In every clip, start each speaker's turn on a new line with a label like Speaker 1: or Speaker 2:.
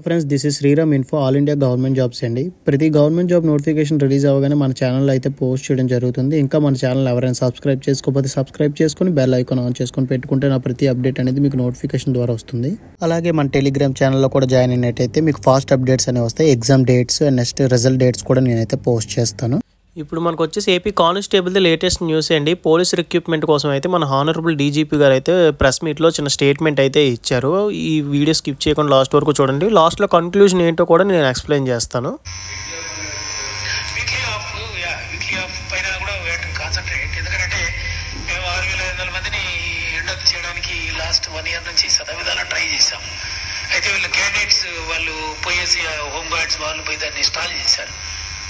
Speaker 1: Friends this is Sriram info all India government jobs అండి. ప్రతి government job notification release అవ్వగానే మన ఛానల్లో అయితే పోస్ట్ చేయడం జరుగుతుంది. ఇంకా మన ఛానల్ ఎవరైనా సబ్స్క్రైబ్ చేసుకోకపోతే సబ్స్క్రైబ్ చేసుకొని బెల్ ఐకాన్ ఆన్ చేసుకొని పెట్టుకుంటే నా ప్రతి అప్డేట్ అనేది మీకు నోటిఫికేషన్ ద్వారా వస్తుంది. అలాగే మన టెలిగ్రామ్ ఛానల్లో కూడా జాయిన్ అయినట్టయితే మీకు ఫాస్ట్ అప్డేట్స్ అనేవి వస్తాయి. Exam dates and next result dates కూడా నేనైతే పోస్ట్ చేస్తాను.
Speaker 2: ఇప్పుడు మనకు వచ్చేసి ఏపీ కానిస్టేబుల్ది లేటెస్ట్ న్యూస్ అండి. పోలీస్ రిక్రూట్మెంట్ కోసం అయితే మన హానరబుల్ డీజీపీ గారు అయితే ప్రెస్ మీట్లో చిన్న స్టేట్మెంట్ అయితే ఇచ్చారు. ఈ వీడియో స్కిప్ చేయకుండా లాస్ట్ వరకు చూడండి. లాస్ట్లో కన్క్లూజన్ ఏంటో కూడా నేను ఎక్స్ప్లెయిన్ చేస్తాను.
Speaker 3: అయితే వీళ్ళు క్యాండిడేట్స్ వాళ్ళు పోయేసి హోమ్ గార్డ్స్ వాళ్ళు పోయి దాన్ని ఇన్స్టాల్ చేశారు.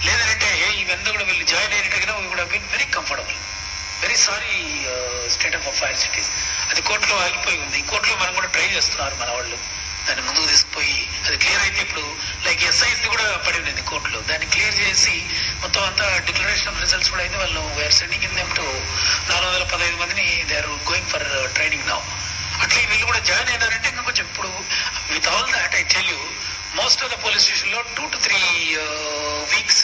Speaker 3: లేదంటే ఇవంతా కూడా వీళ్ళు జాయిన్ అయినట్టుగా we would have been very comfortable. Very sorry state of affairs it is. అది కోర్టులో ఆగిపోయి ఉంది. ఈ కోర్టులో మనం కూడా ట్రై చేస్తున్నారు మన వాళ్ళు. దాన్ని ముందుకు తీసుకుపోయి అది క్లియర్ అయితే ఇప్పుడు లైక్ ఎస్ఐది కూడా పడి ఉంది కోర్టులో. దాన్ని క్లియర్ చేసి మొత్తం అంతా డిక్లరేషన్ ఆఫ్ రిజల్ట్స్ కూడా అయితే వాళ్ళు we're sending in them to 415 మందిని they are going for training now. అట్లా వీళ్ళు కూడా జాయిన్ అయినారంటే ఇంకా కొంచెం ఇప్పుడు with all that I tell you most of the police station లో 2 to 3 weeks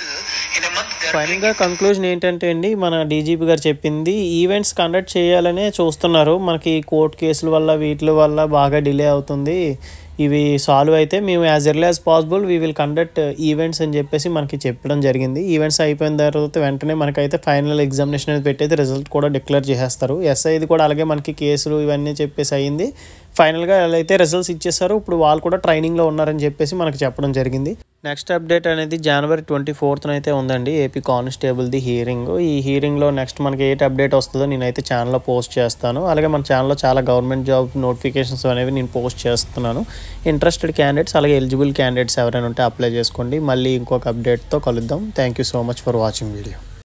Speaker 3: in a month.
Speaker 2: Final గా కన్క్లూజన్ ఏంటంటే అండి, మన డీజీపీ గారు చెప్పింది ఈవెంట్స్ కండక్ట్ చేయాలనే చూస్తున్నారు. మనకి కోర్టు కేసుల వల్ల వీటి వల్ల బాగా డిలే అవుతుంది. ఇవి సాల్వ్ అయితే మేము as early as possible we will conduct events అని చెప్పేసి మనకి చెప్పడం జరిగింది. ఈవెంట్స్ అయిపోయిన తర్వాత వెంటనే మనకైతే ఫైనల్ ఎగ్జామినేషన్ అనేది పెట్టయితే రిజల్ట్ కూడా డిక్లేర్ చేసేస్తారు. ఎస్ఐది కూడా అలాగే మనకి కేసులు ఇవన్నీ చెప్పేసి అయ్యింది. ఫైనల్గా అయితే రిజల్ట్స్ ఇచ్చేస్తారు. ఇప్పుడు వాళ్ళు కూడా ట్రైనింగ్లో ఉన్నారని చెప్పేసి మనకు చెప్పడం జరిగింది. నెక్స్ట్ అప్డేట్ అనేది January 24th అయితే ఉందండి ఏపీ కానిస్టేబుల్ది హీరింగ్. ఈ హీరింగ్లో నెక్స్ట్ మనకి ఏంటి అప్డేట్ వస్తుందో నేనైతే ఛానల్లో పోస్ట్ చేస్తాను. అలాగే మన ఛానల్లో చాలా గవర్నమెంట్ జాబ్ నోటిఫికేషన్స్ అనేవి నేను పోస్ట్ చేస్తున్నాను. ఇంట్రెస్టెడ్ క్యాండిడేట్స్ అలాగే ఎలిజిబుల్ క్యాండిడేట్స్ ఎవరైనా ఉంటే అప్లై చేసుకోండి. మళ్ళీ ఇంకొక అప్డేట్తో కలుద్దాం. Thank you so much for watching video.